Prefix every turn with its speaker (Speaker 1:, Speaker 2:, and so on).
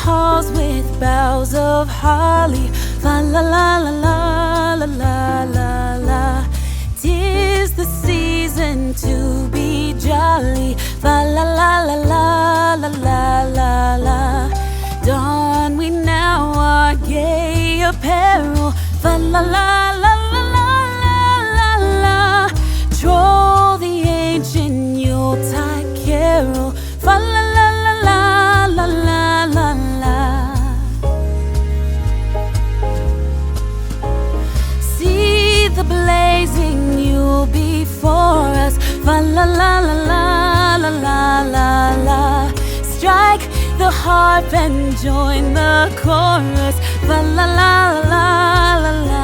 Speaker 1: halls with boughs of holly. Fa la la la la la la la la. 'Tis the season to be jolly. Fa la la la la la la la la. Don we now our gay apparel. Fa la la la la la la la. Troll the ancient Yuletide carol. Fa la la la la la la la la. See the blazing Yule before us. Fa la la la la la la la la. Strike the harp and join the chorus. Fa la la la la la.